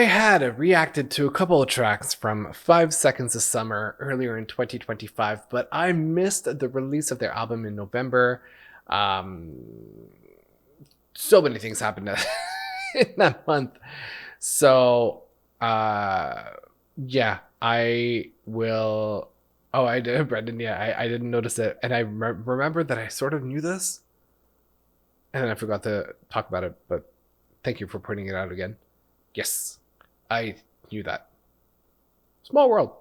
had reacted to a couple of tracks from 5 Seconds of Summer earlier in 2025, but I missed the release of their album in November. Um, so many things happened in that month. So, yeah, I will. Oh, I did, Brendan. Yeah, I didn't notice it. And I remember that I sort of knew this. And then I forgot to talk about it, but thank you for pointing it out again. Yes, I knew that. Small world.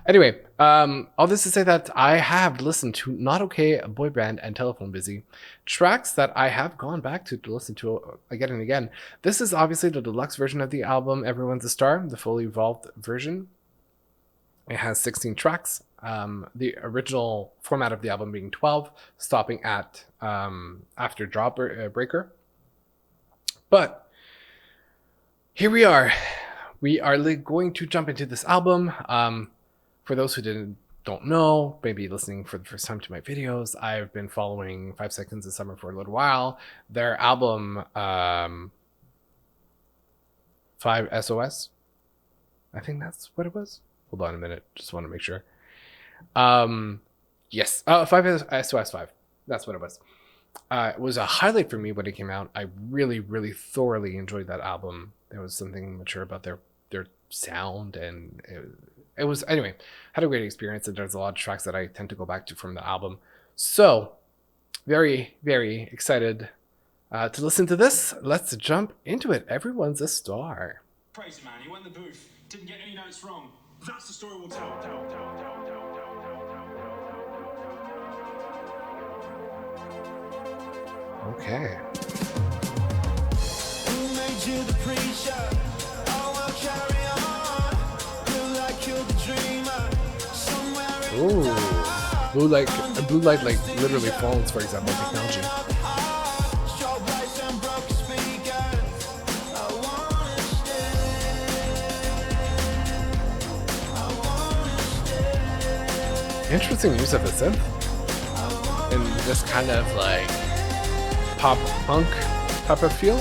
Anyway, all this to say that I have listened to Not Okay, Boyband, and Telephone Busy, tracks that I have gone back to listen to again and again. This is obviously the deluxe version of the album, Everyone's a Star, the fully evolved version. It has 16 tracks. The original format of the album being 12, stopping at after Jawbreaker. But here we are. We are going to jump into this album. For those who don't know, maybe listening for the first time to my videos, I've been following 5 Seconds of Summer for a little while. Their album, 5 SOS, I think that's what it was. Hold on a minute. Just want to make sure. Yes. 5 SOS 5. That's what it was. It was a highlight for me when it came out. I really, really thoroughly enjoyed that album. There was something mature about their sound, and it was, anyway, had a great experience, and there's a lot of tracks that I tend to go back to from the album. So very, very excited to listen to this. Let's jump into it. Everyone's a Star. Crazy man, he went in the booth, didn't get any notes wrong. That's the story we'll tell. Okay. Who made you the preacher? Oh, well, carry on. Feel like you're the dreamer. Somewhere in the dark. Blue light like literally phones, for example, technology. Strobe lights and broken speakers. I wanna stay. Interesting use of a synth in this kind of like pop punk type of feel.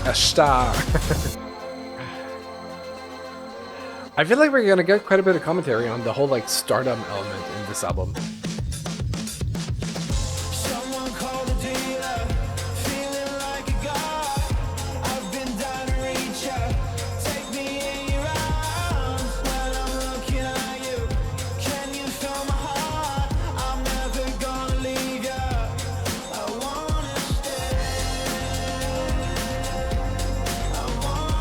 A star. I feel like we're gonna get quite a bit of commentary on the whole like stardom element in this album. Someone call the dealer. Feeling like a god. I've been down to reach ya. Take me in your arms. When I'm looking at you, can you feel my heart? I'm never gonna leave ya. I wanna stay. I wanna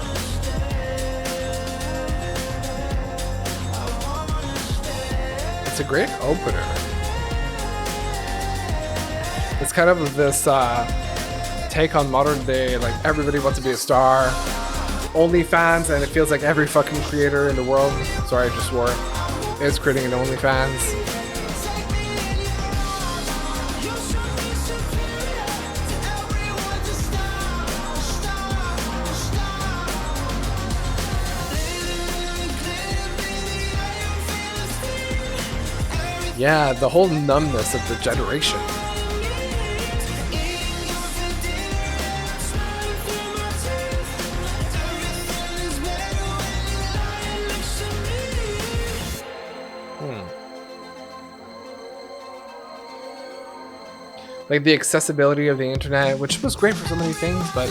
stay. It's a great opener. It's kind of this take on modern day, like everybody wants to be a star, OnlyFans, and it feels like every fucking creator in the world, sorry I just swore, is creating an OnlyFans. Yeah, the whole numbness of the generation. Like the accessibility of the internet, which was great for so many things, but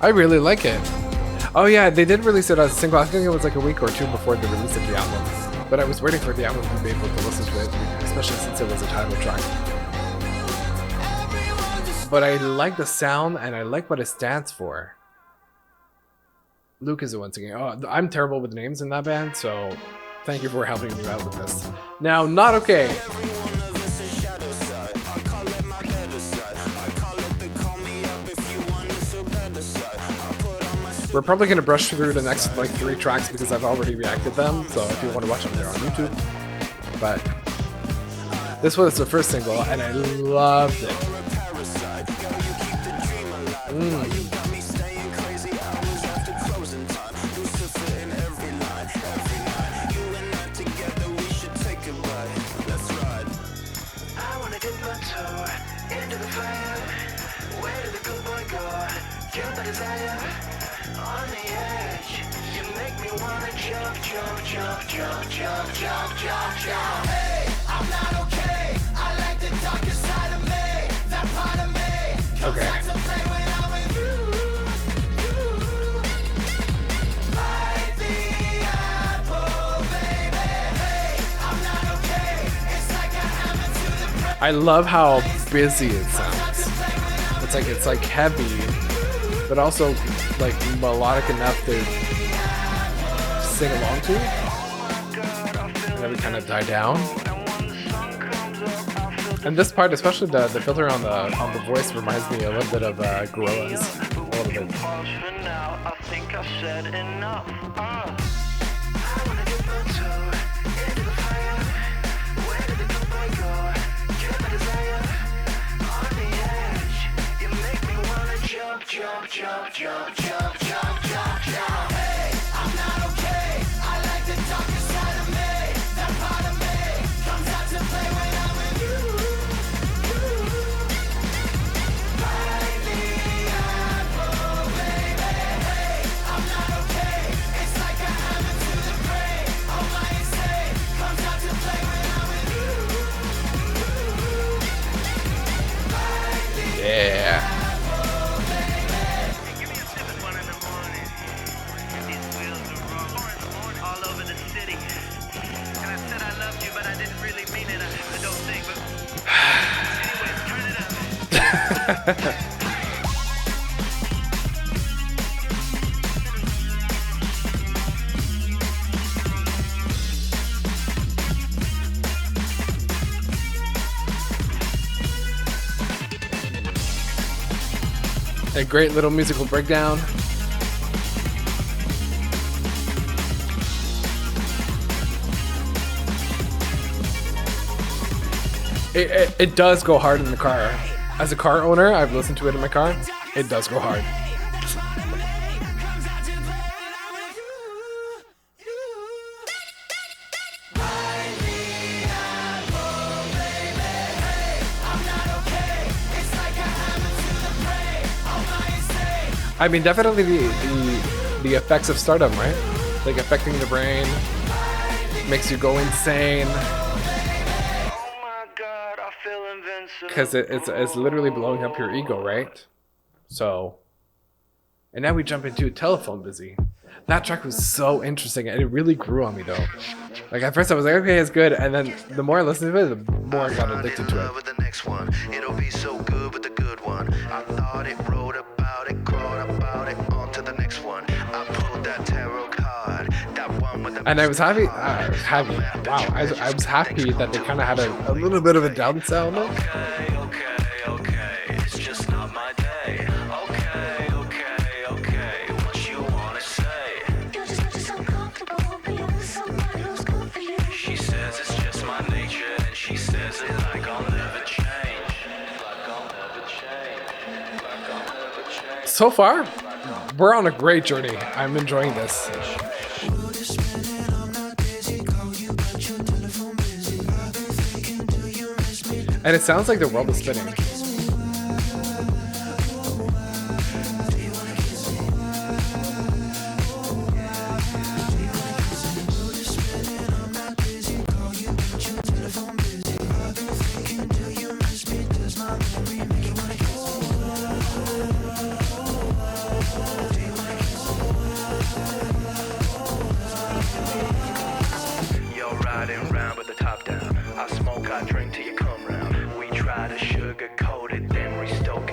I really like it. Oh yeah, they did release it as a single. I think it was like a week or two before the release of the album. But I was waiting for the album to be able to listen to it, especially since it was a title track. But I like the sound and I like what it stands for. Luke is the one singing. Oh, I'm terrible with names in that band, so thank you for helping me out with this. Now, Not Okay. We're probably going to brush through the next like 3 tracks because I've already reacted them, so if you want to watch them, they're on YouTube. But this was the first single, and I loved it. Okay. I love how busy it sounds. It's like heavy, but also like melodic enough to sing along to, and then we kind of die down. And this part, especially the filter on the voice, reminds me a little bit of Gorillaz, a little bit. Yeah. A great little musical breakdown. It does go hard in the car. As a car owner, I've listened to it in my car. It does go hard. I mean, definitely the effects of stardom, right? Like affecting the brain, makes you go insane. Because it's literally blowing up your ego, right? So, and now we jump into Telephone Busy. That track was so interesting, and it really grew on me though. Like at first I was like, okay, it's good, and then the more I listened to it, the more I got addicted to it. With the next one. It'll be so good with the good one. I thought it, wrote about it, crawled about it, on to the next one. I pulled that tarot card, that one with the. And I was happy. I was happy that they kind of had a little bit of a dance element. So far, we're on a great journey. I'm enjoying this. And it sounds like the world is spinning.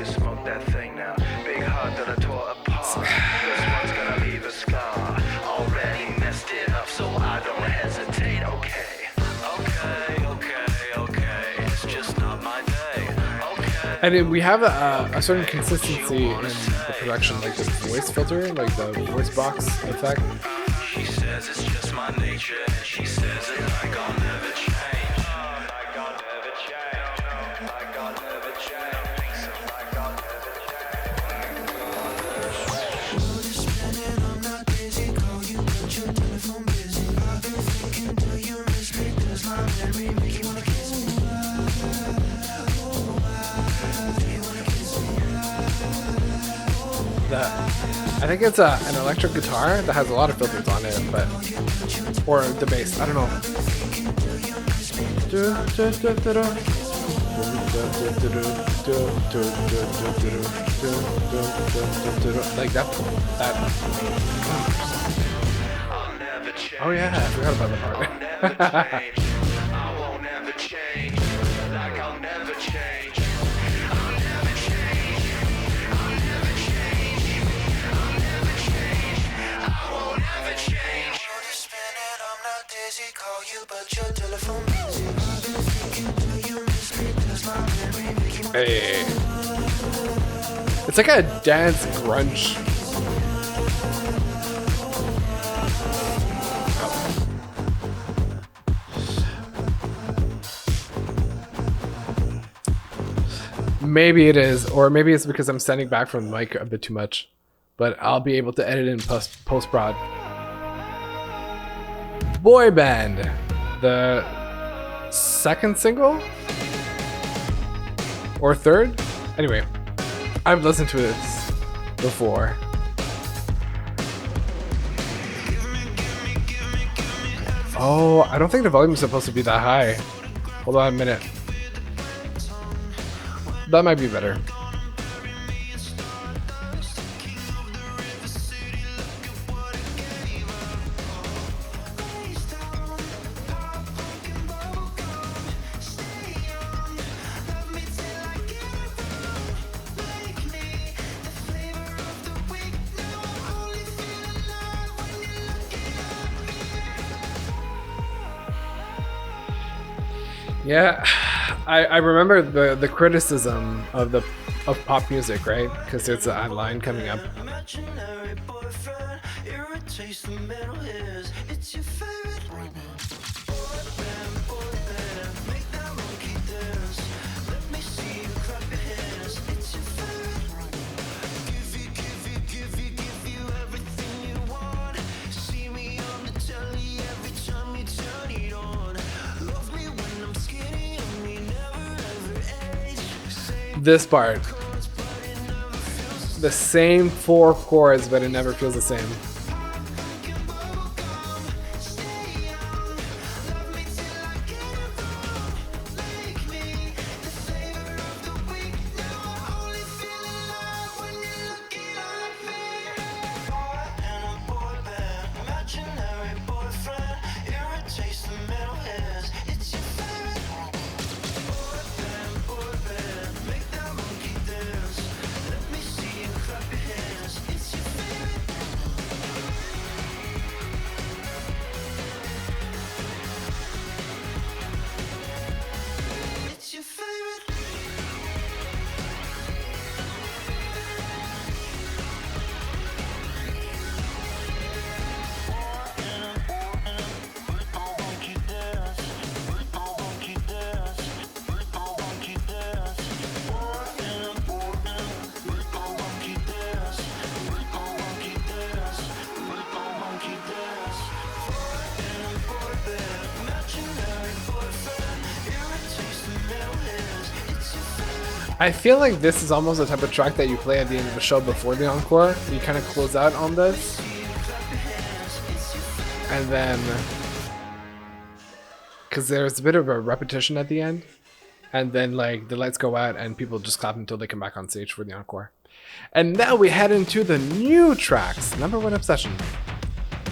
Smoke that thing now. Big heart that I tore apart. This one's gonna leave a scar. And then we have a certain consistency in the production, like this voice filter, like the voice box effect. She says it's just my nature, and she says it like I'll never change. Like I'll never change. Like I'll never change. Like I'll never I think it's an electric guitar that has a lot of filters on it, but or the bass. I don't know. Like that. Oh yeah, I forgot about the part. I won't ever change. Like I'll never change. I'll never change. I'll never change. I'll never change. I won't ever change. You're just spinning, I'm not dizzy. Call you, but your telephone busy. I've been thinking, do you miss me? Does my memory make you Hey. It's like a dance grunge. Maybe it is, or maybe it's because I'm standing back from the mic a bit too much. But I'll be able to edit in post-prod. Boyband, the second single? Or third? Anyway, I've listened to this before. Oh, I don't think the volume is supposed to be that high. Hold on a minute. That might be better. Yeah, I remember the criticism of pop music, right? Because there's a line coming up. imaginary boyfriend irritates the mental hairs. It's your favorite boyband, boyband, make that monkey dance. Let me see you clap your hands. It's your favorite. Give you everything you want. See me on the telly every time you turn it on. Love me when I'm skinny and we never ever age. This part. The same 4 chords, but it never feels the same. I feel like this is almost the type of track that you play at the end of the show before the encore. You kind of close out on this. And then... because there's a bit of a repetition at the end. And then like the lights go out and people just clap until they come back on stage for the encore. And now we head into the new tracks. Number 1 Obsession.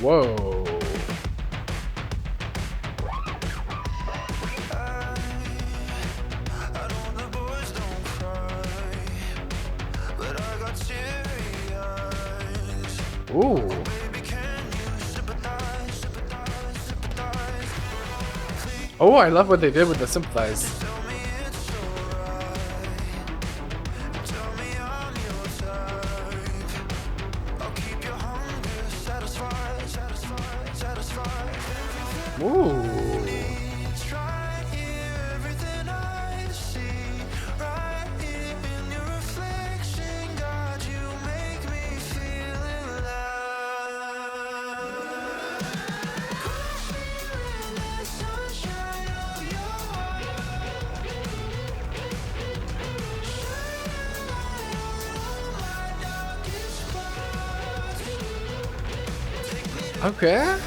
Whoa. Ooh. Oh, I love what they did with the sympathize. Okay.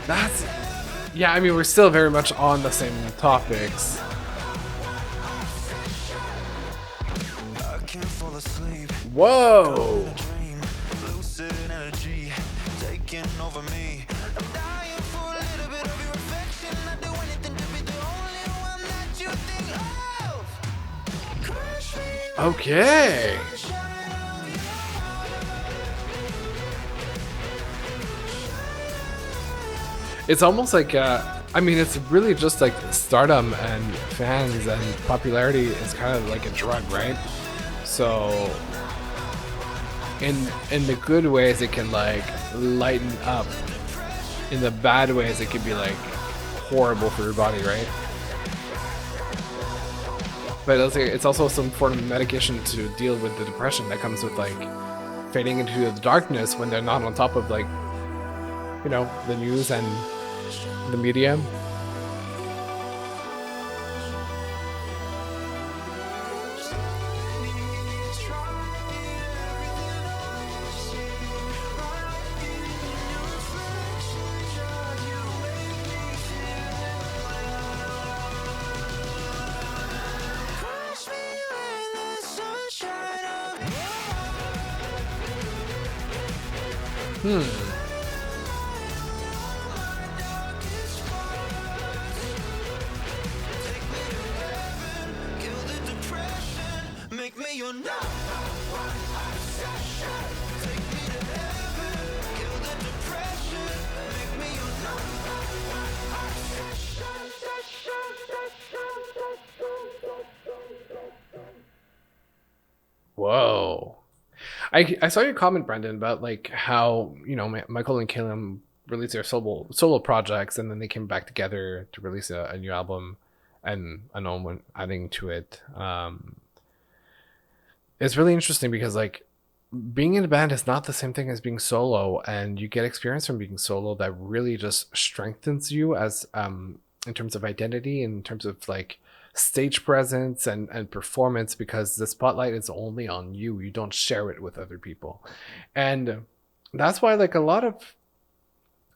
That's, yeah, I mean, we're still very much on the same topics. I can't fall asleep. Whoa. Dream, lucid energy taking over me. I'm dying for a little bit of your affection. I'd do anything to be the only one that you think of. Crush me with Okay. the sunshine of your It's almost like, I mean, it's really just like stardom and fans and popularity is kind of like a drug, right? So, in the good ways, it can like lighten up. In the bad ways, it can be like horrible for your body, right? But it's also some form of medication to deal with the depression that comes with like fading into the darkness when they're not on top of like, you know, the news and the media. Crush me with the sunshine of kill the depression. Make me your number one obsession. Take me to heaven. Kill the depression. Make me your number one Whoa. I saw your comment, Brendan, about like how, you know, Michael and Caleb released their solo projects and then they came back together to release a new album, and I know when adding to it. It's really interesting because like being in a band is not the same thing as being solo, and you get experience from being solo that really just strengthens you as in terms of identity, in terms of like stage presence and performance, because the spotlight is only on you. You don't share it with other people. And that's why like a lot of,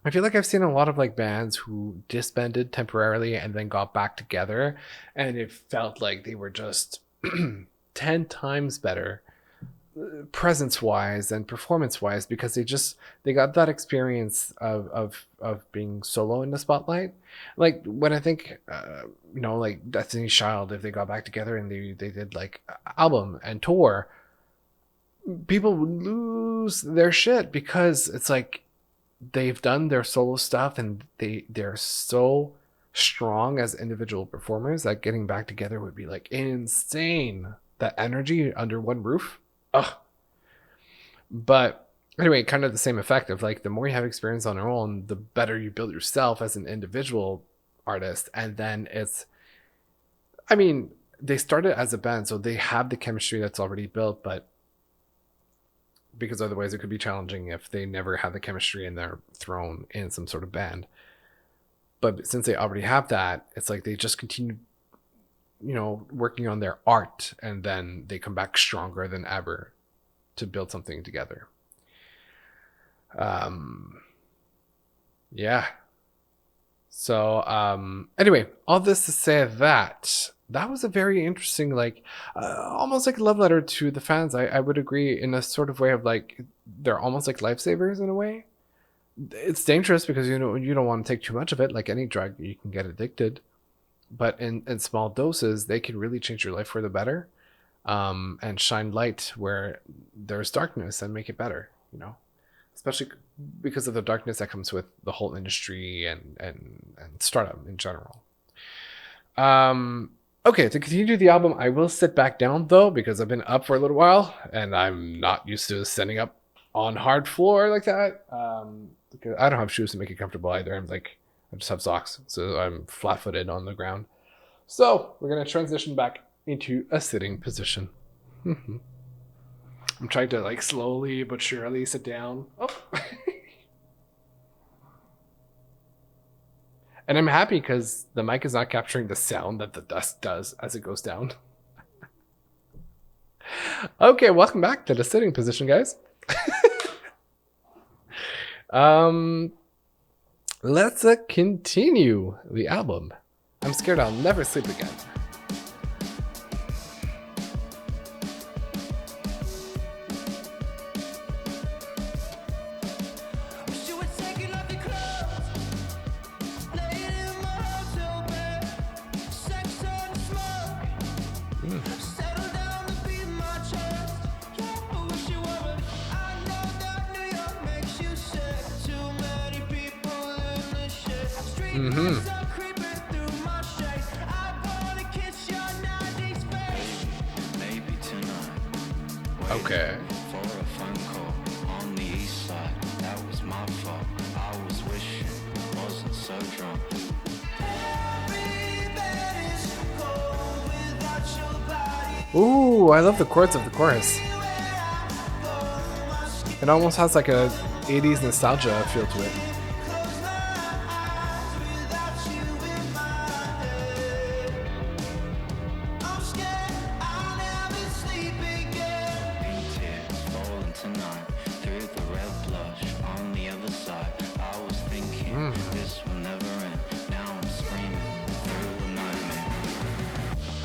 I feel like I've seen a lot of like bands who disbanded temporarily and then got back together, and it felt like they were just 10 times better presence wise and performance wise, because they got that experience of being solo in the spotlight. Like when I think you know, like Destiny's Child, if they got back together and they did like album and tour, people would lose their shit, because it's like they've done their solo stuff and they're so strong as individual performers that getting back together would be like insane. That energy under one roof. Ugh. But anyway, kind of the same effect of like the more you have experience on your own, the better you build yourself as an individual artist. And then it's, I mean, they started as a band, so they have the chemistry that's already built, but because otherwise it could be challenging if they never had the chemistry and they're thrown in some sort of band. But since they already have that, it's like they just continue, you know, working on their art, and then they come back stronger than ever to build something together. Yeah. So anyway, all this to say that was a very interesting, like almost like a love letter to the fans. I would agree, in a sort of way of like they're almost like lifesavers in a way. It's dangerous because you know you don't want to take too much of it. Like any drug, you can get addicted, but in small doses, they can really change your life for the better, and shine light where there's darkness and make it better, you know, especially because of the darkness that comes with the whole industry and startup in general. Okay, to continue the album, I will sit back down though, because I've been up for a little while and I'm not used to standing up on hard floor like that. Because I don't have shoes to make it comfortable either. I just have socks, so I'm flat-footed on the ground. So we're gonna transition back into a sitting position. I'm trying to like slowly but surely sit down. Oh. And I'm happy because the mic is not capturing the sound that the dust does as it goes down. Okay, welcome back to the sitting position, guys. Let's continue the album. I'm scared I'll never sleep again. Wish you would take it off your clothes. Lay it in my hotel bed. Sex and smoke. Settle down to be my chest. Yeah, I wish you were. I know that New York makes you sick. Too many people in the shit. Street lights are creeping through my shade. I wanna kiss your 90s face. Maybe tonight. Okay. For a phone call on the east side. That was my fault. I was wishing, wasn't so drunk. Every bed is cold without your body. Ooh, I love the chords of the chorus. It almost has like a 80s nostalgia feel to it. Close my eyes without you in my head. I'm scared I'll never sleep again. Pink tears falling tonight. Through the red blush on the other side. I was thinking this will never end. Now I'm screaming through the nightmare.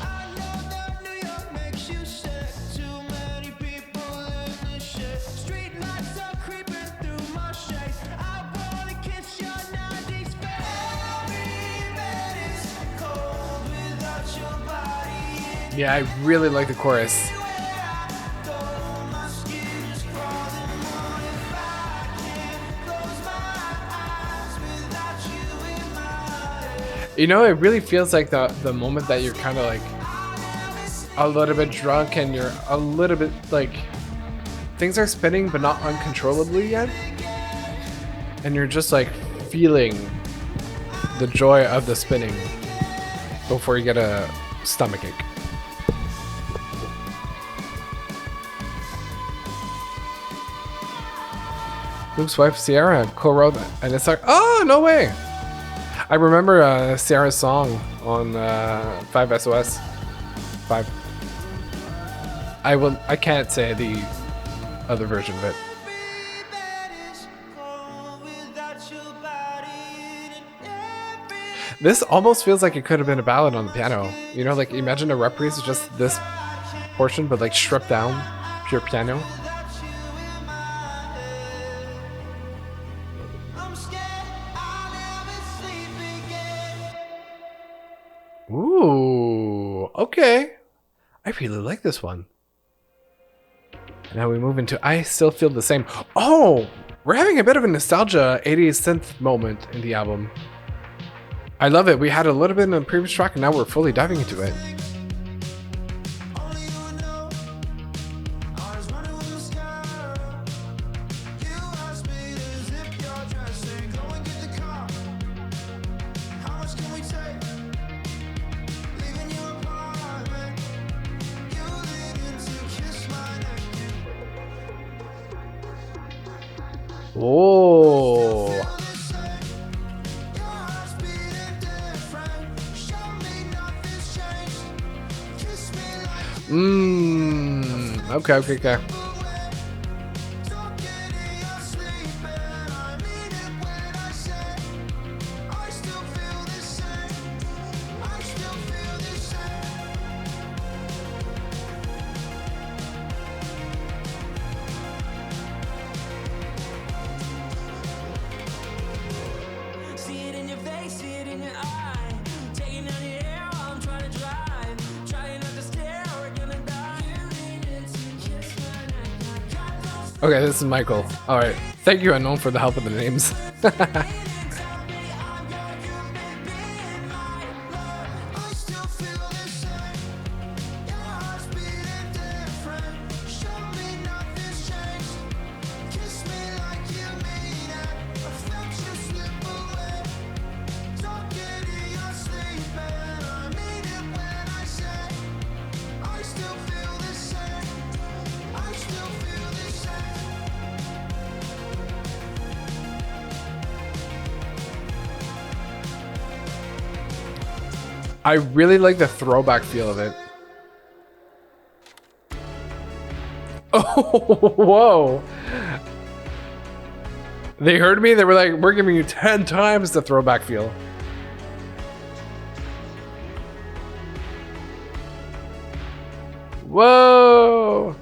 I know that New York makes you sick. Too many people in the shit. Street lights are creeping through my shade. I wanna kiss your 90s face. Every bed is cold without your body. Yeah, I really like the chorus. Anywhere I go, my skin just crawling on if I can't close my eyes without you in my head. You know, it really feels like the moment that you're kind of like a little bit drunk and you're a little bit like things are spinning but not uncontrollably yet, and you're just like feeling the joy of the spinning before you get a stomachache. Luke's wife Sierra co-wrote that, and it's like, oh no way! I remember Sierra's song on 5SOS. 5. I can't say the other version of it. Every bed is cold without your body. And every This almost feels like it could have been a ballad on the piano. You know, like imagine a reprise of just this portion, but like stripped down, pure piano. without you in my head. I'm scared I'll never sleep again. Ooh, okay. I really like this one. Now we move into I Still Feel the Same. Oh, we're having a bit of a nostalgia 80s synth moment in the album. I love it. We had a little bit in the previous track and now we're fully diving into it. Only you would know. I was running with mascara. You asked me to zip your dress and go and get the car. How much can we take? Leaving your apartment. You needed to kiss my neck. Oh, Feel the same. Your heart's beating different. Show me nothing's changed. Kiss me like okay. Don't get in your sleep, and I mean it when I say I still feel the same. I still feel the same. See it in your face, see it in your eye. Taking down your hair while I'm trying to drive. Trying not to stare, we're gonna die. You needed to kiss my neck. I got those Okay, this is Michael. All right. Thank you, Unknown, for the help with the names. tell me I'm your human being, my love. I still feel the same. Your heart's beating different. Show me nothing's changed. Kiss me like you mean it. I felt you slip away. Don't get in your sleep, and I mean it when I say I still feel the same. I still feel the same. I really like the throwback feel of it. Oh, whoa. They heard me. They were like, we're giving you 10 times the throwback feel. Whoa.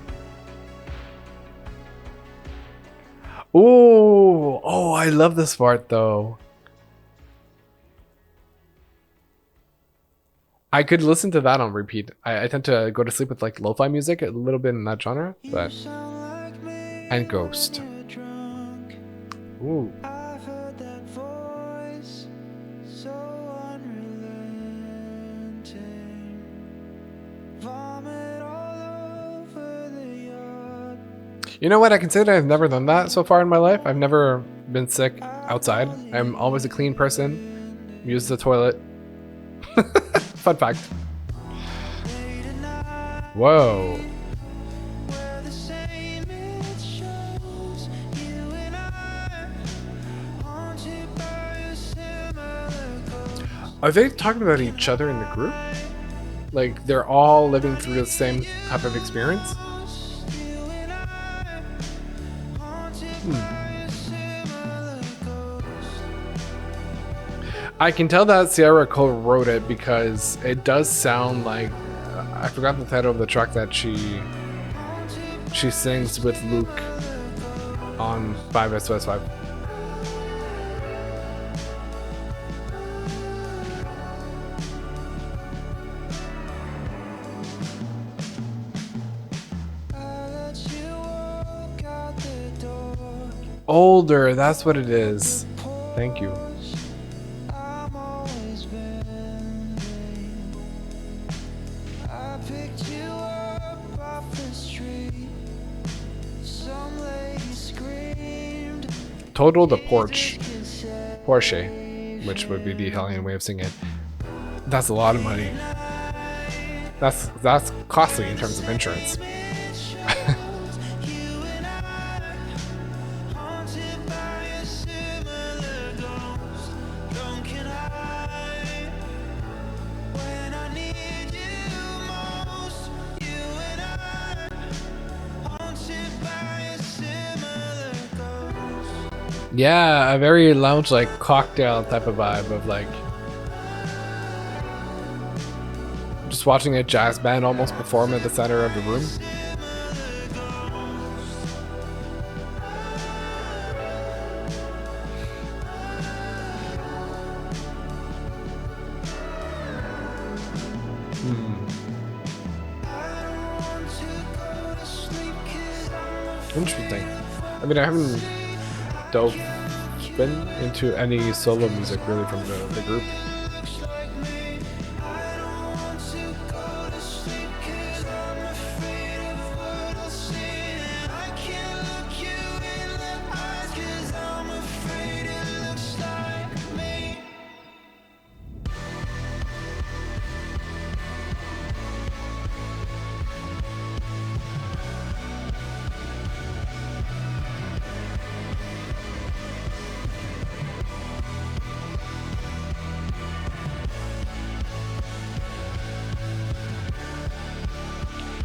Ooh. Oh, I love this part though. I could listen to that on repeat. I tend to go to sleep with like lo-fi music, a little bit in that genre, but and Ghost. Ooh. I've heard that voice, so unrelenting. Vomit all over the yard. You know what? I can say that I've never done that so far in my life. I've never been sick outside. I'm always a clean person. Use the toilet. Fun fact. Whoa. We're the same, it shows. You and I, haunted by a similar ghost. Are they talking about each other in the group? Like they're all living through the same type of experience? You and I, haunted by a similar ghost. I can tell that Sierra co-wrote it because it does sound like I forgot the title of the track that she sings with Luke on 5SOS5. I let you walk out the door. Older, that's what it is. Thank you. I'm always bending. I picked you up off the street. Some lady screamed. Total the Porsche, which would be the Italian way of saying it. That's a lot of money. That's costly in terms of insurance. You and I, haunted by a similar ghost. Drunk and high, when I need you most. You and I, haunted by a similar ghost. Yeah, a very lounge like cocktail type of vibe of like just watching a jazz band almost perform at the center of the room. Interesting. I mean, I haven't dove been into any solo music really from the group.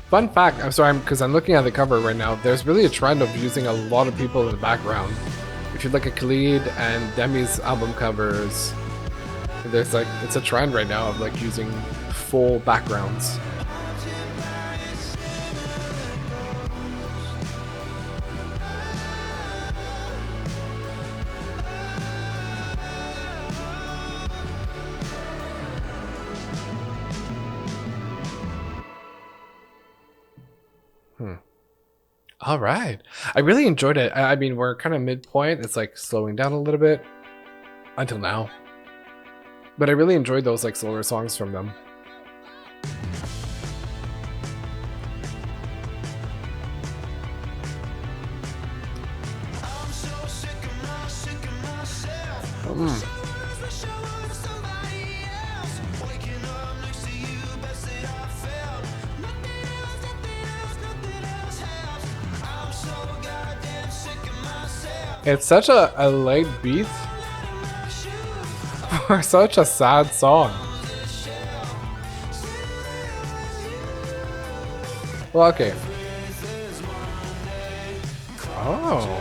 Fun fact, I'm sorry, because I'm looking at the cover right now. There's really a trend of using a lot of people in the background. If you look at Khalid and Demi's album covers, there's like, it's a trend right now of like using full backgrounds. All right. I really enjoyed it. I mean, we're kind of midpoint. It's like slowing down a little bit until now. But I really enjoyed those like slower songs from them. It's such a light beat for such a sad song. Well, okay. Oh.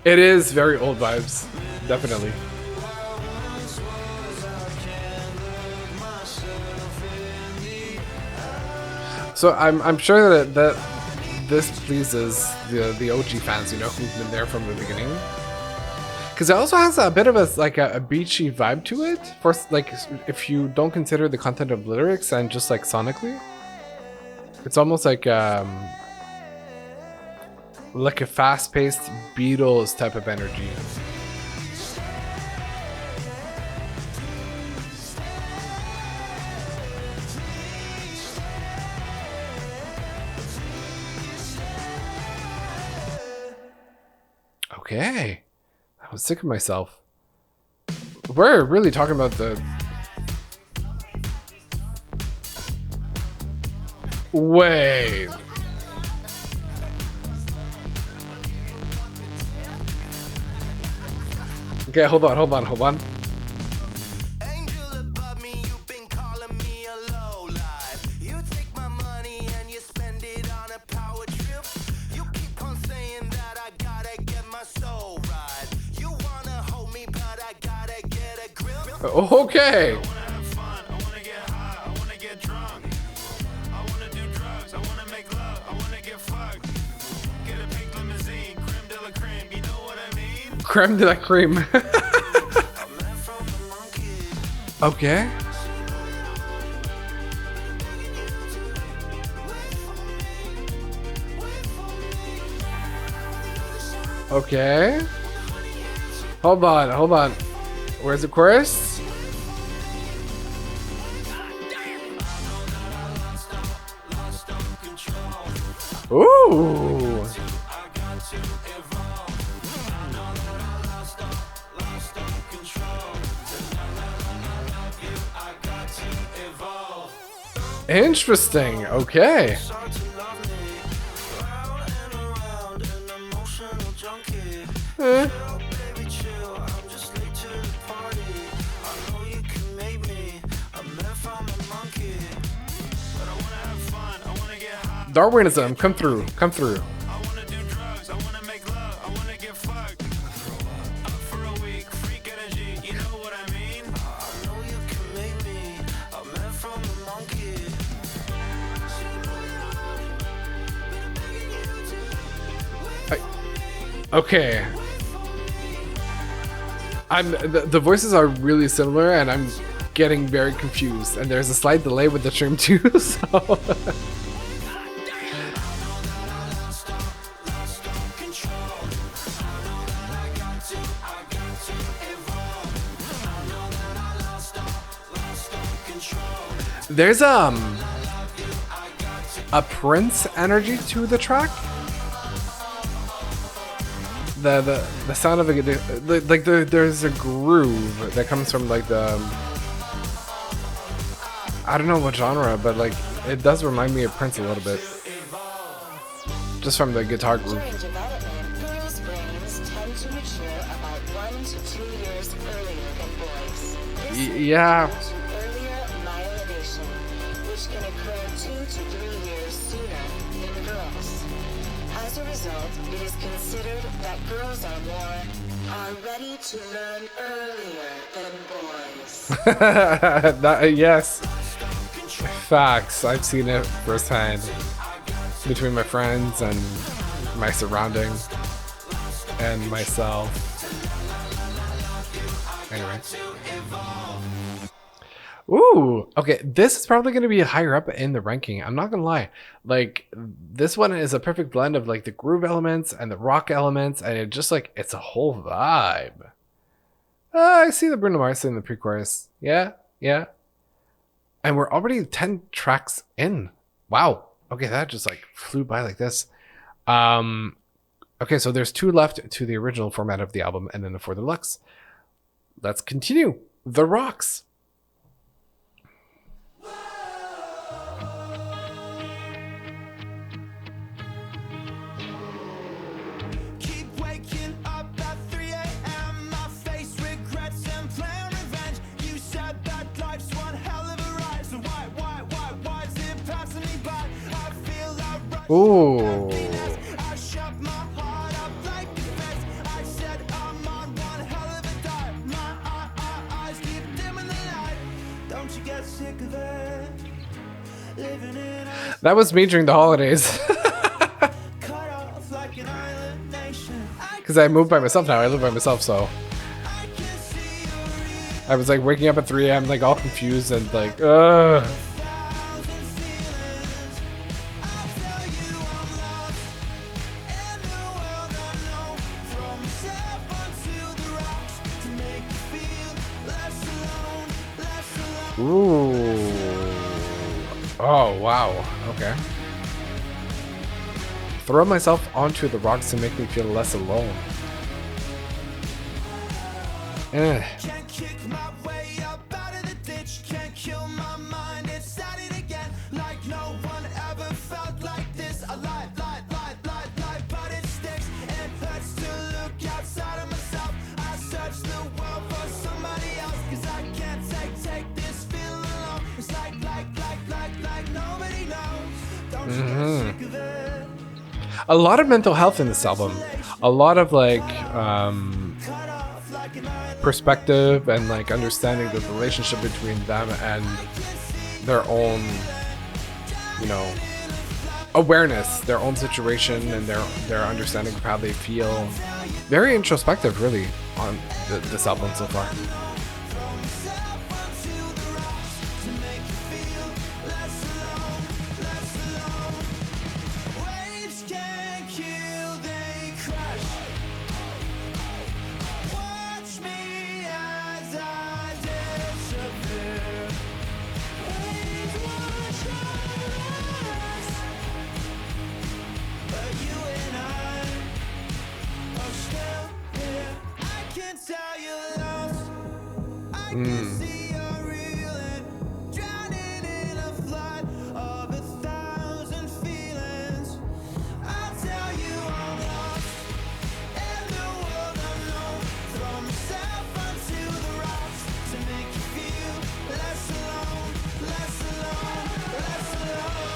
It is very old vibes, definitely. So I'm sure that this pleases the OG fans, you know, who've been there from the beginning. Because it also has a bit of a beachy vibe to it. For like, if you don't consider the content of lyrics and just like sonically, it's almost like a fast-paced Beatles type of energy. Okay, I was sick of myself. We're really talking about the... Wait. Okay, hold on. Angel above me, you've been calling me a lowlife. You take my money and you spend it on a power trip. You keep on saying that I gotta get my soul right. You wanna hold me, but I gotta get a grip. Okay. I wanna have fun, I wanna get high, I wanna get drunk. I wanna do drugs, I wanna make love, I wanna get fucked. Get a pink limousine, creme de la creme, you know what I mean? Creme de la creme. Okay. Okay. Hold on. Where's the chorus? Ooh. Interesting. Okay. Eh. Darwinism, come through. I wanna do drugs, I wanna make love, I wanna get fucked. Up for a week, freak energy, you know what I mean? I know you can make me a man from a monkey. Okay. The voices are really similar, and I'm getting very confused. And there's a slight delay with the trim too. So. There's a Prince energy to the track. The sound of it, there's a groove that comes from like the I don't know what genre, but like it does remind me of Prince a little bit, just from the guitar groove. During development, girls' brains tend to mature about 1 to 2 years earlier than boys. This Yeah. leads to earlier myelination, which can occur 2 to 3 years sooner in girls. As a result, it is considered that girls are ready to learn earlier than boys. Yes. Facts. I've seen it firsthand between my friends and my surroundings and myself. Anyway. Ooh, okay. This is probably going to be higher up in the ranking. I'm not going to lie. Like, this one is a perfect blend of like the groove elements and the rock elements, and it just like it's a whole vibe. I see the Bruno Mars in the pre-chorus. Yeah, yeah. And we're already 10 tracks in. Wow. Okay, that just like flew by like this. Okay, so there's 2 left to the original format of the album, and then the 4 deluxe. Let's continue. The Rocks. Keep waking up at 3 a.m. My face regrets and plan revenge. You said that life's one hell of a ride. So why is it passing me by? I feel I rush Ooh. I shut my heart up like a fence. I said I'm on one hell of a dive. My eyes keep dimming the light. Don't you get sick of it? Living in a That was me during the holidays. cut off like an island nation. Because I moved by myself now. I live by myself, so I can see your real I was like waking up at 3 a.m. like all confused and like, ugh. thousand feelings. I'll tell you I'm lost in the world unknown. Throw myself onto the rocks to make you feel less alone, less alone. Ooh. Oh, wow. Okay. Throw myself onto the rocks to make me feel less alone. Can't kick my way up out of the ditch. Can't kill my mind. It's at it again. Like no one ever felt like this. I lied, but it sticks. It hurts to look outside of myself. I search the world for somebody else. Cause I can't take this feeling alone. It's like nobody knows. Don't you get sick of it? A lot of mental health in this album. A lot of like Cut off like an island. perspective and like understanding the relationship between them and their own, you know, awareness, their own situation and their understanding of how they feel. Very introspective, really, on this album so far. Waves can't kill, they crash. Watch me as I disappear. Waves wash over us. But you and I are still here. I can tell you're lost. I can see you're reeling, drowning in a flood of 1,000 feelings. I'll tell you I'm lost in the world unknown. Throw myself onto the rocks to make you feel less alone, less alone, less alone.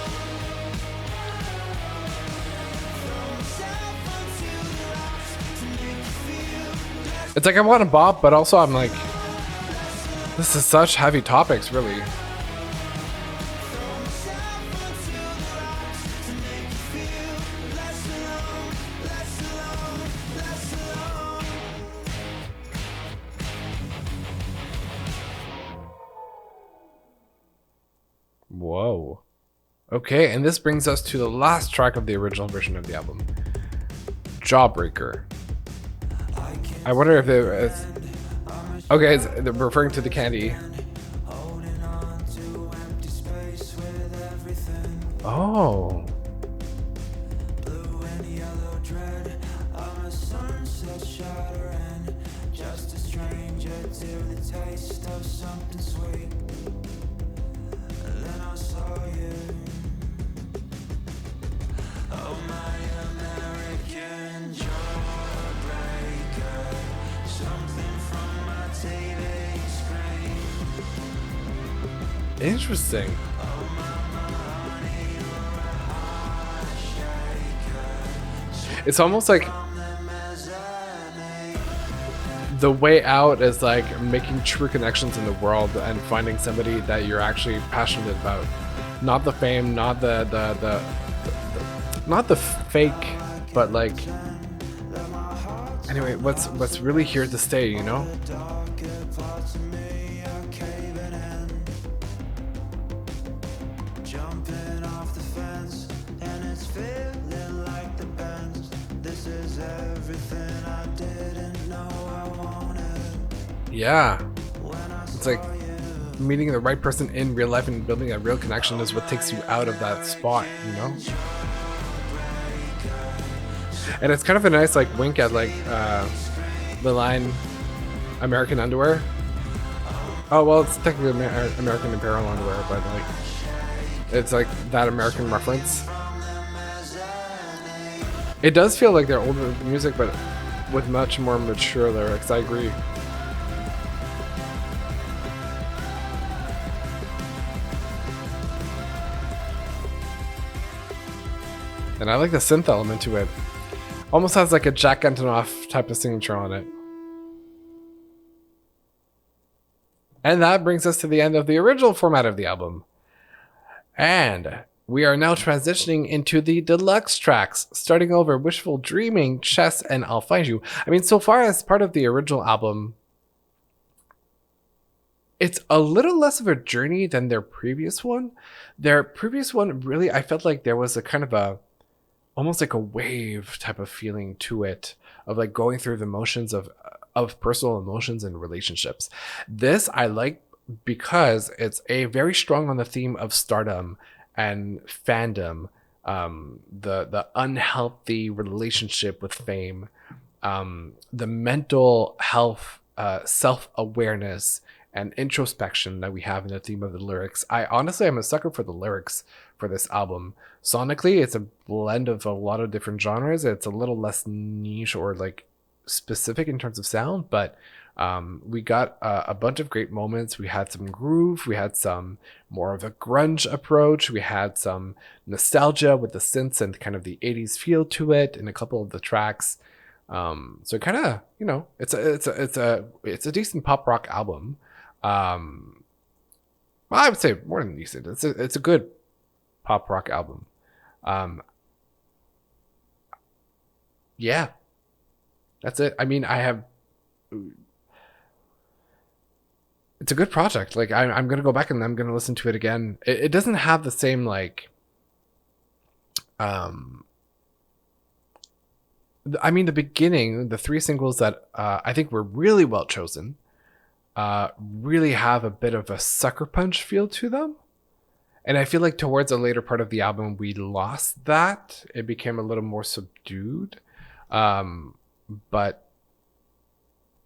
Throw myself onto the rocks to make you feel less. It's like I want to bop, but also I'm like, this is such heavy topics, really. Whoa. Okay, and this brings us to the last track of the original version of the album, Jawbreaker. I wonder if it's okay. They're referring to the candy. Oh. Interesting. It's almost like the way out is like making true connections in the world and finding somebody that you're actually passionate about. Not the fame, not the not the fake, but like Anyway, what's really here to stay, you know? Jumping off the fence, and it's feeling like the bends. This is everything I didn't know I wanted. Yeah. When I It's like meeting the right person in real life and building a real connection is what takes you out of that spot, you know? And it's kind of a nice like wink at like the line American underwear. Oh well, it's technically American Apparel underwear, but like it's like that American reference. It does feel like they're older music, but with much more mature lyrics. I agree. And I like the synth element to it. Almost has like a Jack Antonoff type of signature on it. And that brings us to the end of the original format of the album. And we are now transitioning into the deluxe tracks, starting over Wishful Dreaming, Chess, and I'll Find You. I mean, so far as part of the original album, it's a little less of a journey than their previous one. Their previous one, really, I felt like there was a kind of a almost like a wave type of feeling to it, of like going through the motions of personal emotions and relationships. This I like because it's a very strong on the theme of stardom and fandom, the unhealthy relationship with fame, the mental health, self-awareness and introspection that we have in the theme of the lyrics. I honestly am a sucker for the lyrics for this album. Sonically, it's a blend of a lot of different genres. It's a little less niche or like specific in terms of sound, but we got a bunch of great moments. We had some groove, we had some more of a grunge approach, we had some nostalgia with the synths and kind of the 80s feel to it in a couple of the tracks. So kind of, you know, it's a decent pop rock album. Well, I would say more than decent. It's a good pop rock album. Yeah, that's it. I mean, it's a good project. Like I'm gonna go back and I'm gonna listen to it again. It doesn't have the same like, I mean, the beginning, the 3 singles that I think were really well chosen, really have a bit of a sucker punch feel to them. And I feel like towards the later part of the album, we lost that. It became a little more subdued. But,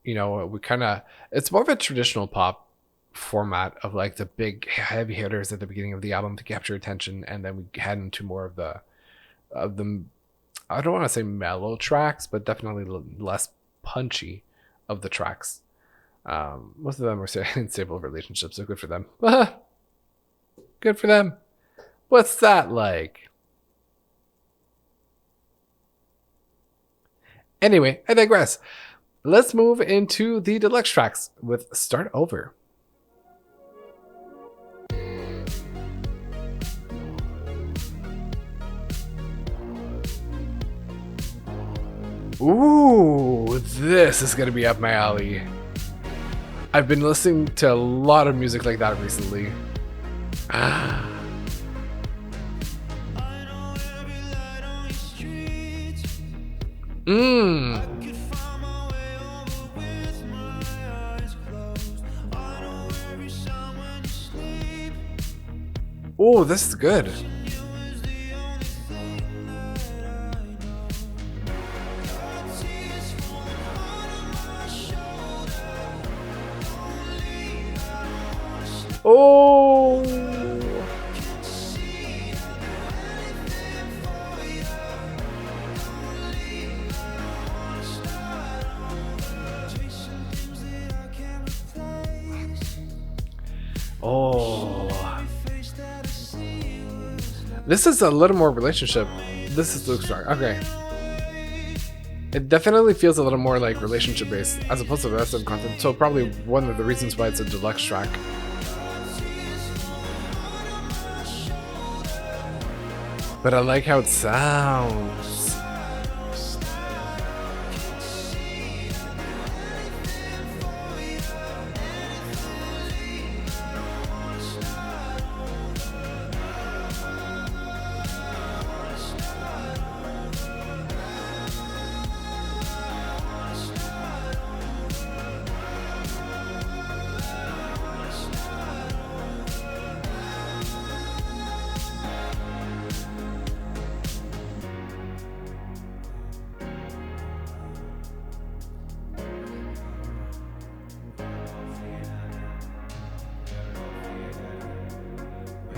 you know, we kind of, it's more of a traditional pop format of like the big heavy hitters at the beginning of the album to capture attention. And then we head into more of the, I don't want to say mellow tracks, but definitely less punchy of the tracks. Most of them are in stable relationships, so good for them. Good for them. What's that like? Anyway, I digress. Let's move into the deluxe tracks with Start Over. Ooh, this is going to be up my alley. I've been listening to a lot of music like that recently. Oh, this is good. Oh. Oh. This is a little more relationship. This is Luke Strong. Okay. It definitely feels a little more like relationship based as opposed to the rest of the content. So probably one of the reasons why it's a deluxe track. But I like how it sounds.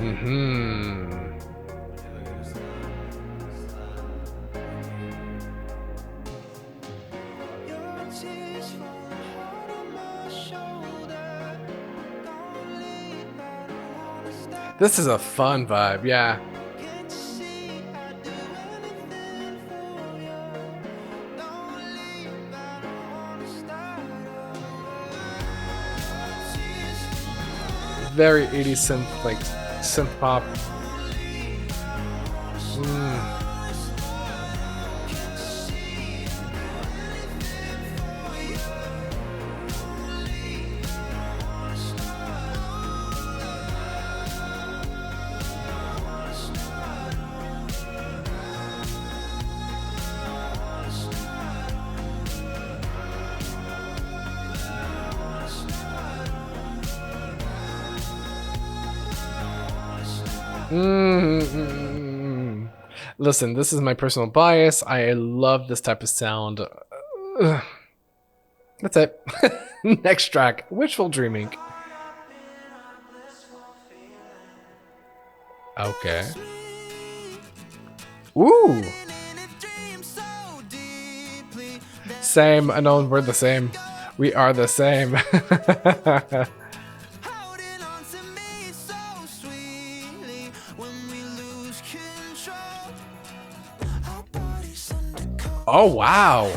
Mm-hmm. Your tears falling hard on my shoulder. Don't leave, I don't wanna stop. This is a fun vibe, yeah. Can't you see I'd do anything for you? Don't leave, I don't wanna start over. Very 80s synth, like synth pop. Listen, this is my personal bias. I love this type of sound. That's it. Next track, Wishful Dreaming. Okay. Ooh. Same. I know we're the same. We are the same. Holding on to me so sweetly when we lose control. Our bodies undercover. Oh, wow. Up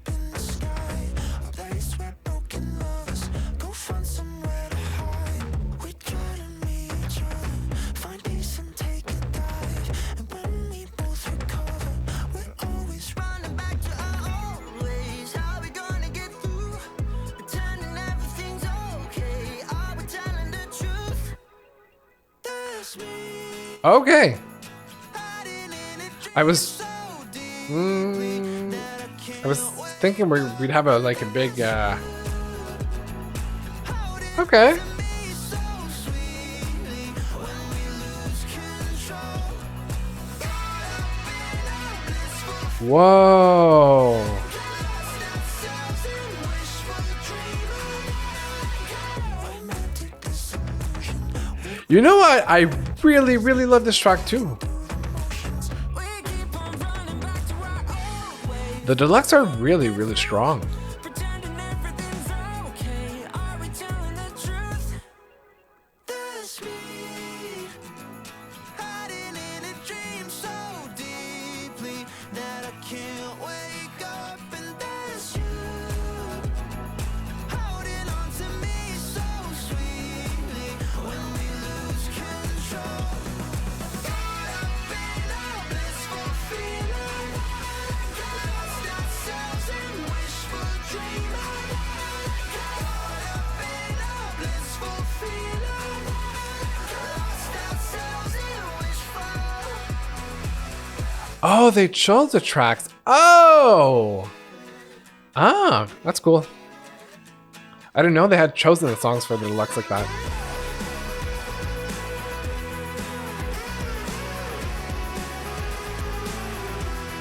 in the sky, a place where broken lovers go find somewhere to hide. We try to meet each other, find peace and take a dive. And when we both recover, we're always running back to our old ways. How we gonna get through? Pretending everything's okay. Are we telling the truth? That's me. Okay. Hiding in a dream I was so deeply that I can't I was thinking we'd have a like a big okay. be so sweetly when we lose control. Caught up in a blissful Whoa. ourselves in wishful dreaming. Romantic disillusion. You know what? I really, really love this track too. We keep on running back to our old ways. The deluxe are really, really strong. Pretending everything's okay. Are we telling the truth? That's me. Hiding in a dream so deeply that I can't wake up, and that's you. Holding on to me so sweetly when we lose control. Caught up in a blissful feeling. Lost ourselves in wishful dreaming. Caught up in a blissful feeling. Lost ourselves in wishful. Oh, they chose the tracks. Oh. Ah, that's cool. I didn't know they had chosen the songs for the deluxe like that.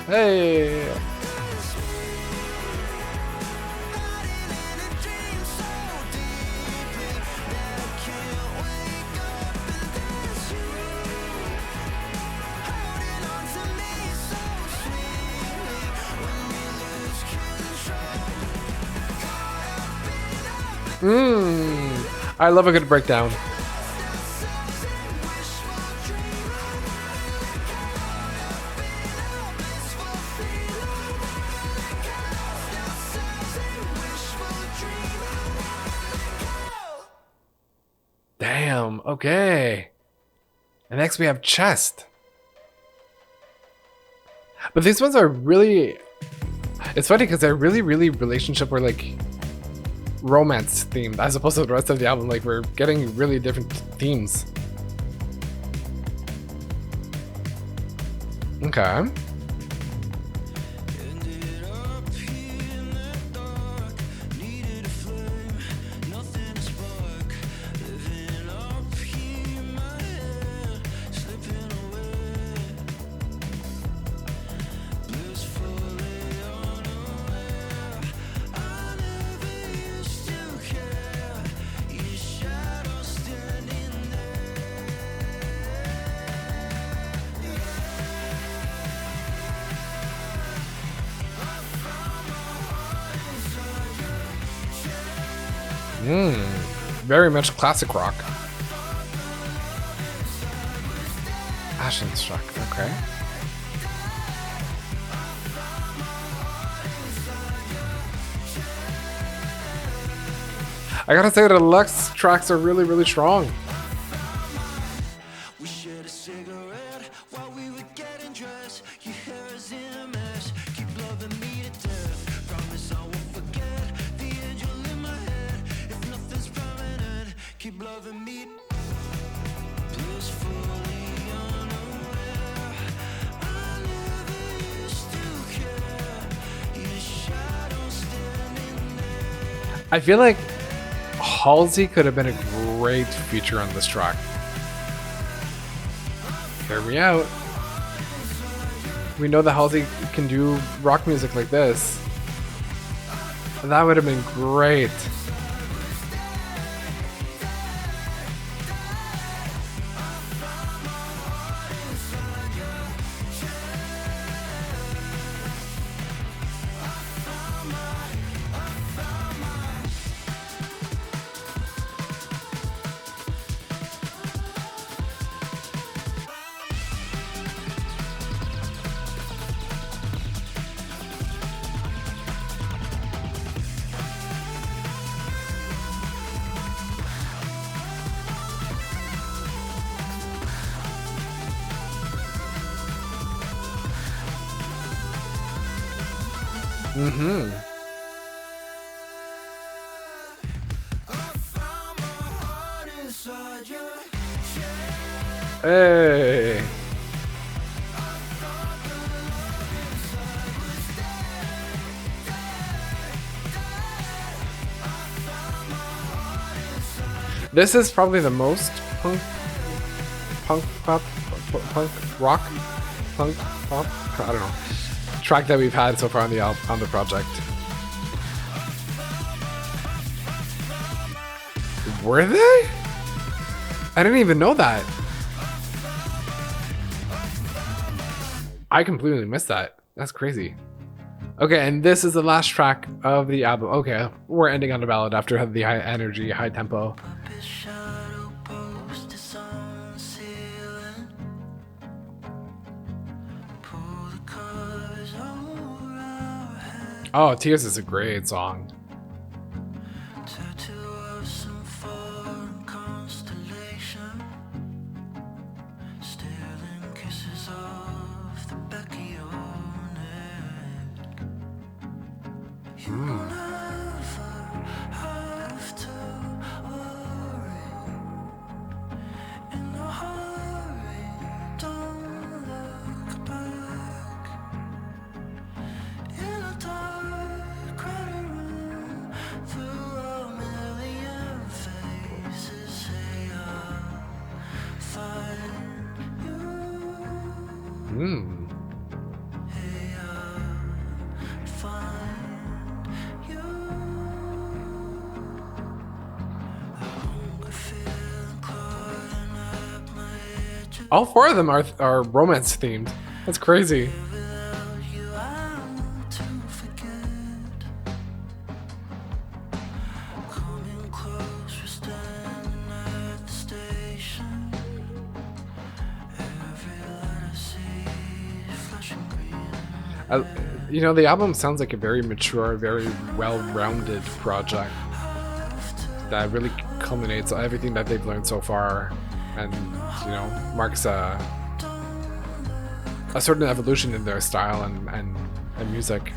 Hey. I love a good breakdown. Damn, okay. And next we have Chest. But these ones are really... It's funny because they're really, really relationship or like romance themed as opposed to the rest of the album. Like we're getting really different themes. Okay. Ended up here in the dark. Needed a flame, nothing to spark. Living up here in my head, slipping away. Blissfully unaware, I never used to care. Your shadow standing there. Very much classic rock. Ashen Struck, okay. I gotta say, the deluxe tracks are really, really strong. We shared a cigarette while we were getting dressed. Your hair is in a mess. Keep loving me to death. Promise I won't forget the angel in my head. If nothing's permanent, keep loving me. Blissfully unaware, I never used to care. Your shadow standing there. I feel like Halsey could have been a great feature on this track. Hear me out. We know that Halsey can do rock music like this. That would have been great. Hey. This is probably the most punk pop, punk rock, punk pop, I don't know, track that we've had so far on the project. Were they? I didn't even know that. I completely missed that. That's crazy. Okay, and this is the last track of the album. Okay, we're ending on a ballad after the high energy, high tempo. Shadow post is on the ceiling. Pull the covers over our head. Oh, Tears is a great song. Tattoo of some foreign constellation. Stealing kisses off the back of your neck. You don't ever have to worry. In a hurry, don't look back. In a dark, crowded room, through a million faces, say I'll find you. Hey, I'll find you. I hunger, feeling clawing at my edges. All four of them are romance themed. That's crazy. Without you, I want to forget. Coming close, we're standing at the station. Every light I see is flashing green. You know, the album sounds like a very mature, very well-rounded project that really culminates everything that they've learned so far, and you know, marks a certain evolution in their style and music.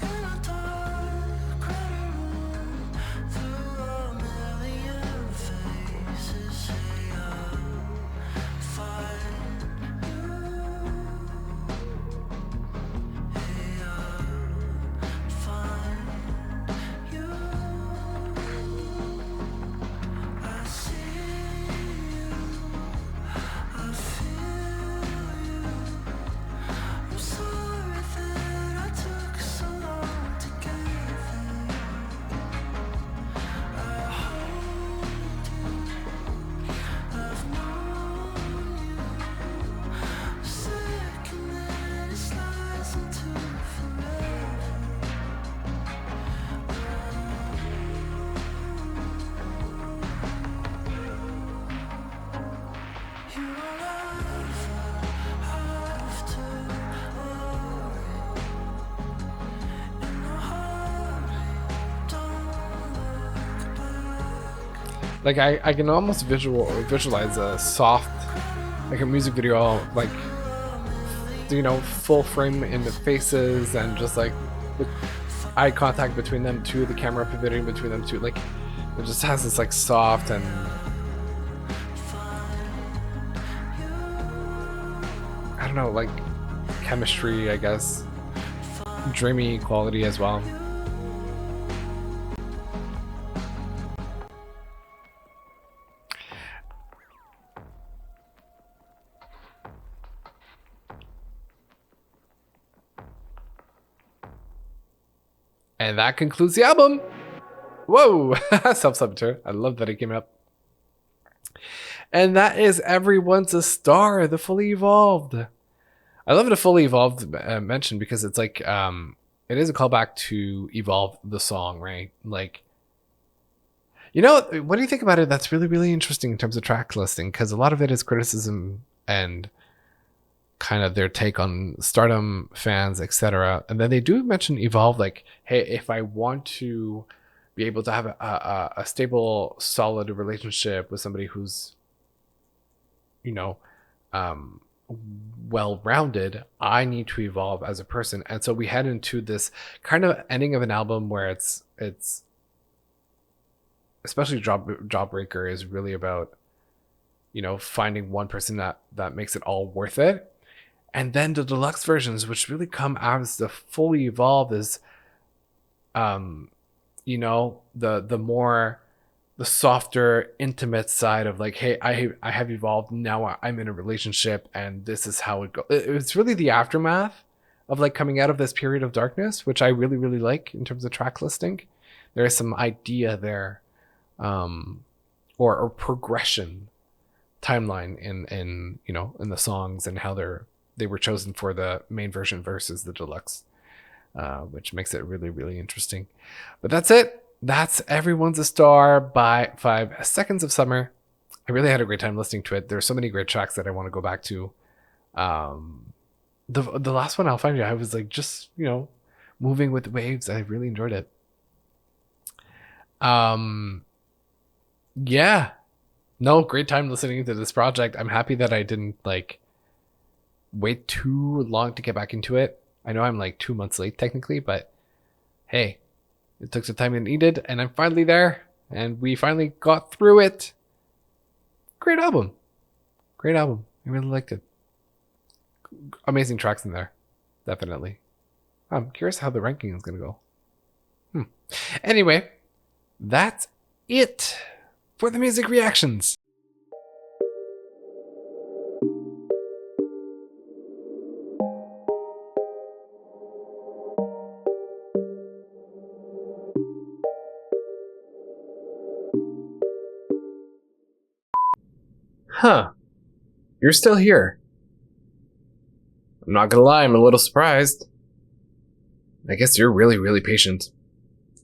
Like I can almost visualize a soft, like a music video, like, you know, full frame in the faces and just like with eye contact between them two, the camera pivoting between them two, like it just has this like soft and I don't know, like chemistry, I guess, dreamy quality as well. And that concludes the album. Whoa, self-saboteur. I love that it came up. And that is Everyone's a Star, the Fully Evolved. I love the Fully Evolved mention because it's like, it is a callback to Evolve the song, right? Like, you know, what do you think about it? That's really, really interesting in terms of track listing, because a lot of it is criticism and kind of their take on Stardom fans, etc. And then they do mention Evolve, like, hey, if I want to be able to have a stable, solid relationship with somebody who's, you know, well-rounded, I need to evolve as a person. And so we head into this kind of ending of an album where it's especially Jawbreaker is really about, you know, finding one person that makes it all worth it. And then the deluxe versions, which really come out as the Fully Evolved, is, you know, the softer, intimate side of like, hey, I have evolved. Now I'm in a relationship, and this is how it goes. It's really the aftermath of like coming out of this period of darkness, which I really, really like in terms of track listing. There is some idea there, or progression timeline in you know, in the songs and how they were chosen for the main version versus the deluxe, which makes it really, really interesting. But that's it. That's Everyone's a Star by 5 Seconds of Summer. I really had a great time listening to it. There's so many great tracks that I want to go back to. The last one, I'll find you. I was like, just, you know, moving with the waves. I really enjoyed it. Yeah. No, great time listening to this project. I'm happy that I didn't like wait too long to get back into it. I know I'm like 2 months late technically, but hey, it took some time it needed, and I'm finally there, and we finally got through it. Great album. Great album. I really liked it. Amazing tracks in there. Definitely. I'm curious how the ranking is going to go. Anyway, that's it for the music reactions. Huh. You're still here. I'm not gonna lie, I'm a little surprised. I guess you're really, really patient.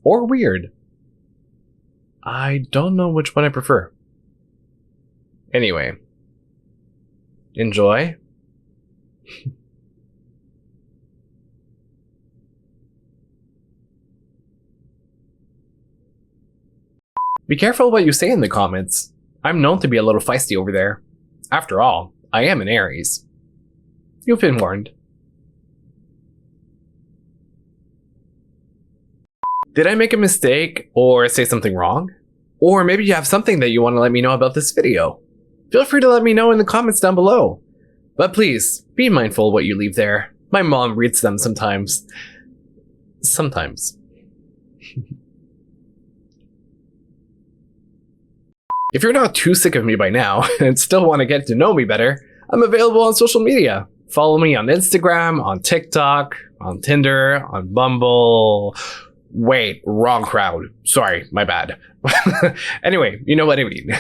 Or weird. I don't know which one I prefer. Anyway. Enjoy. Be careful what you say in the comments. I'm known to be a little feisty over there. After all, I am an Aries. You've been warned. Did I make a mistake or say something wrong? Or maybe you have something that you want to let me know about this video. Feel free to let me know in the comments down below. But please, be mindful what you leave there. My mom reads them sometimes. Sometimes. If you're not too sick of me by now and still want to get to know me better, I'm available on social media. Follow me on Instagram, on TikTok, on Tinder, on Bumble. Wait, wrong crowd. Sorry, my bad. Anyway, you know what I mean.